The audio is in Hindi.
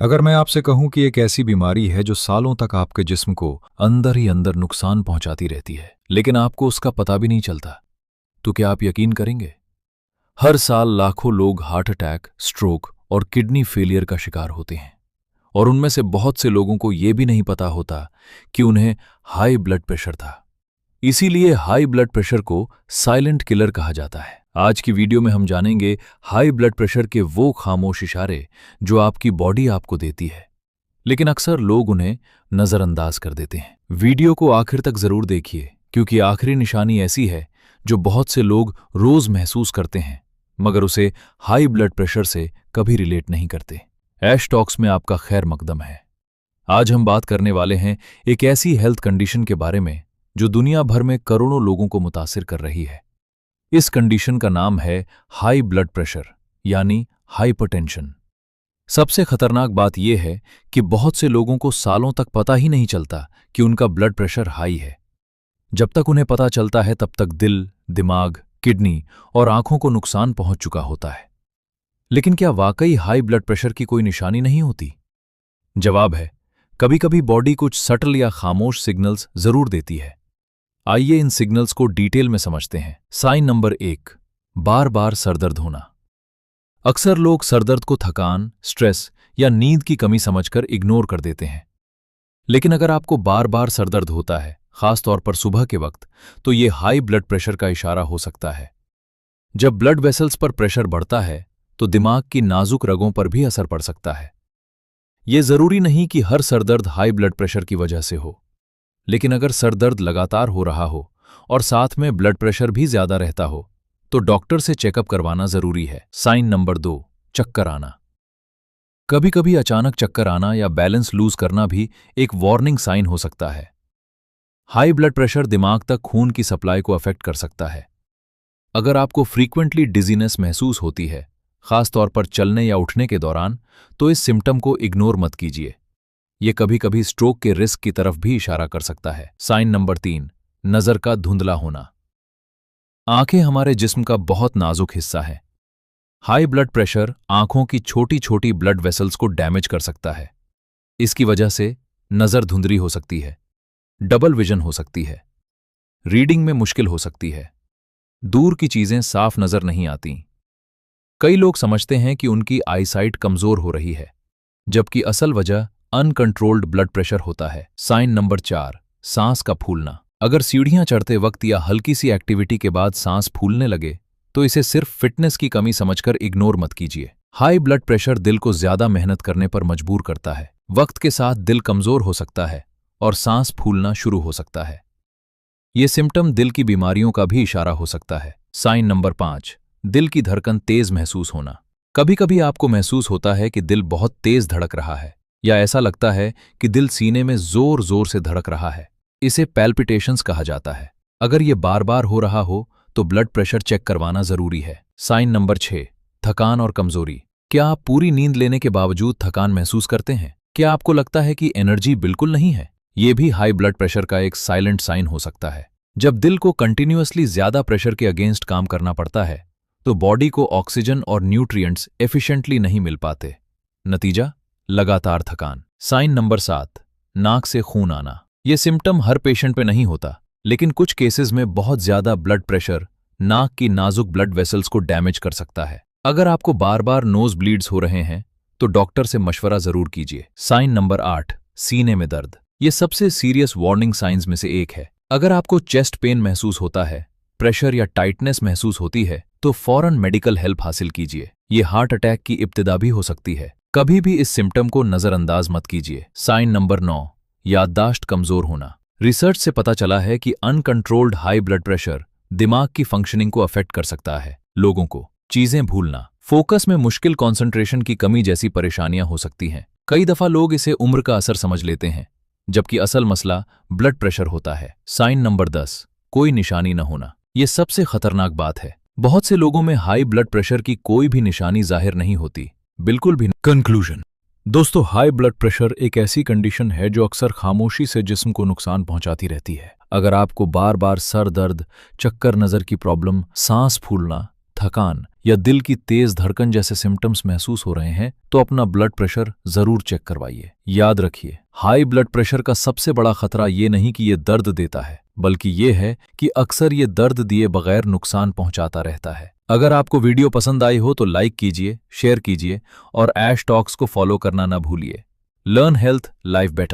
अगर मैं आपसे कहूं कि एक ऐसी बीमारी है जो सालों तक आपके जिस्म को अंदर ही अंदर नुकसान पहुंचाती रहती है, लेकिन आपको उसका पता भी नहीं चलता, तो क्या आप यकीन करेंगे? हर साल लाखों लोग हार्ट अटैक, स्ट्रोक और किडनी फेलियर का शिकार होते हैं, और उनमें से बहुत से लोगों को यह भी नहीं पता होता कि उन्हें हाई ब्लड प्रेशर था। इसीलिए हाई ब्लड प्रेशर को साइलेंट किलर कहा जाता है। आज की वीडियो में हम जानेंगे हाई ब्लड प्रेशर के वो खामोश इशारे जो आपकी बॉडी आपको देती है, लेकिन अक्सर लोग उन्हें नजरअंदाज कर देते हैं। वीडियो को आखिर तक जरूर देखिए, क्योंकि आखिरी निशानी ऐसी है जो बहुत से लोग रोज महसूस करते हैं, मगर उसे हाई ब्लड प्रेशर से कभी रिलेट नहीं करते। ऐश टॉक्स में आपका खैर मकदम है। आज हम बात करने वाले हैं एक ऐसी हेल्थ कंडीशन के बारे में जो दुनिया भर में करोड़ों लोगों को मुतासिर कर रही है। इस कंडीशन का नाम है हाई ब्लड प्रेशर, यानी हाइपरटेंशन। सबसे खतरनाक बात यह है कि बहुत से लोगों को सालों तक पता ही नहीं चलता कि उनका ब्लड प्रेशर हाई है। जब तक उन्हें पता चलता है तब तक दिल, दिमाग, किडनी और आंखों को नुकसान पहुंच चुका होता है। लेकिन क्या वाकई हाई ब्लड प्रेशर की कोई निशानी नहीं होती? जवाब है, कभी कभी बॉडी कुछ सटल या खामोश सिग्नल्स जरूर देती है। आइए इन सिग्नल्स को डिटेल में समझते हैं। साइन नंबर 1, बार बार सरदर्द होना। अक्सर लोग सरदर्द को थकान, स्ट्रेस या नींद की कमी समझकर इग्नोर कर देते हैं, लेकिन अगर आपको बार बार सरदर्द होता है, खासतौर पर सुबह के वक्त, तो ये हाई ब्लड प्रेशर का इशारा हो सकता है। जब ब्लड वेसल्स पर प्रेशर बढ़ता है तो दिमाग की नाजुक रगों पर भी असर पड़ सकता है। ये जरूरी नहीं कि हर सरदर्द हाई ब्लड प्रेशर की वजह से हो, लेकिन अगर सरदर्द लगातार हो रहा हो और साथ में ब्लड प्रेशर भी ज्यादा रहता हो तो डॉक्टर से चेकअप करवाना जरूरी है। साइन नंबर 2, चक्कर आना। कभी कभी अचानक चक्कर आना या बैलेंस लूज करना भी एक वार्निंग साइन हो सकता है। हाई ब्लड प्रेशर दिमाग तक खून की सप्लाई को अफेक्ट कर सकता है। अगर आपको फ्रीक्वेंटली डिजीनेस महसूस होती है, खासतौर पर चलने या उठने के दौरान, तो इस सिम्टम को इग्नोर मत कीजिए। ये कभी कभी स्ट्रोक के रिस्क की तरफ भी इशारा कर सकता है। साइन नंबर 3, नजर का धुंधला होना। आंखें हमारे जिस्म का बहुत नाजुक हिस्सा है। हाई ब्लड प्रेशर आंखों की छोटी छोटी ब्लड वेसल्स को डैमेज कर सकता है। इसकी वजह से नजर धुंधली हो सकती है, डबल विजन हो सकती है, रीडिंग में मुश्किल हो सकती है, दूर की चीजें साफ नजर नहीं आती। कई लोग समझते हैं कि उनकी आईसाइट कमजोर हो रही है, जबकि असल वजह अनकंट्रोल्ड ब्लड प्रेशर होता है। साइन नंबर 4, सांस का फूलना। अगर सीढ़ियां चढ़ते वक्त या हल्की सी एक्टिविटी के बाद सांस फूलने लगे तो इसे सिर्फ फिटनेस की कमी समझकर इग्नोर मत कीजिए। हाई ब्लड प्रेशर दिल को ज्यादा मेहनत करने पर मजबूर करता है। वक्त के साथ दिल कमजोर हो सकता है और सांस फूलना शुरू हो सकता है। ये सिम्टम दिल की बीमारियों का भी इशारा हो सकता है। साइन नंबर 5, दिल की धड़कन तेज महसूस होना। कभी कभी आपको महसूस होता है कि दिल बहुत तेज धड़क रहा है, या ऐसा लगता है कि दिल सीने में जोर जोर से धड़क रहा है। इसे पैल्पिटेशंस कहा जाता है। अगर ये बार बार हो रहा हो तो ब्लड प्रेशर चेक करवाना जरूरी है। साइन नंबर 6, थकान और कमजोरी। क्या आप पूरी नींद लेने के बावजूद थकान महसूस करते हैं? क्या आपको लगता है कि एनर्जी बिल्कुल नहीं है? ये भी हाई ब्लड प्रेशर का एक साइलेंट साइन हो सकता है। जब दिल को कंटिन्यूअसली ज्यादा प्रेशर के अगेंस्ट काम करना पड़ता है तो बॉडी को ऑक्सीजन और न्यूट्रिएंट्स एफिशिएंटली नहीं मिल पाते। नतीजा, लगातार थकान। साइन नंबर 7, नाक से खून आना। यह सिम्टम हर पेशेंट पे नहीं होता, लेकिन कुछ केसेस में बहुत ज्यादा ब्लड प्रेशर नाक की नाजुक ब्लड वेसल्स को डैमेज कर सकता है। अगर आपको बार बार नोज ब्लीड्स हो रहे हैं तो डॉक्टर से मशवरा जरूर कीजिए। साइन नंबर 8, सीने में दर्द। यह सबसे सीरियस वार्निंग साइंस में से एक है। अगर आपको चेस्ट पेन महसूस होता है, प्रेशर या टाइटनेस महसूस होती है, तो फौरन मेडिकल हेल्प हासिल कीजिए। यह हार्ट अटैक की इब्तिदा भी हो सकती है। कभी भी इस सिम्टम को नजरअंदाज मत कीजिए। साइन नंबर 9, याददाश्त कमजोर होना। रिसर्च से पता चला है कि अनकंट्रोल्ड हाई ब्लड प्रेशर दिमाग की फंक्शनिंग को अफेक्ट कर सकता है। लोगों को चीजें भूलना, फोकस में मुश्किल, कंसंट्रेशन की कमी जैसी परेशानियां हो सकती हैं। कई दफा लोग इसे उम्र का असर समझ लेते हैं, जबकि असल मसला ब्लड प्रेशर होता है। साइन नंबर 10, कोई निशानी न होना। यह सबसे खतरनाक बात है। बहुत से लोगों में हाई ब्लड प्रेशर की कोई भी निशानी जाहिर नहीं होती, बिल्कुल भी। कंक्लूजन। दोस्तों, हाई ब्लड प्रेशर एक ऐसी कंडीशन है जो अक्सर खामोशी से जिस्म को नुकसान पहुंचाती रहती है। अगर आपको बार बार सर दर्द, चक्कर, नजर की प्रॉब्लम, सांस फूलना, थकान या दिल की तेज धड़कन जैसे सिम्टम्स महसूस हो रहे हैं तो अपना ब्लड प्रेशर जरूर चेक करवाइए। याद रखिए, हाई ब्लड प्रेशर का सबसे बड़ा खतरा ये नहीं कि ये दर्द देता है, बल्कि ये है कि अक्सर ये दर्द दिए बगैर नुकसान पहुंचाता रहता है। अगर आपको वीडियो पसंद आई हो तो लाइक कीजिए, शेयर कीजिए और ऐश टॉक्स को फॉलो करना ना भूलिए। Learn health, life better.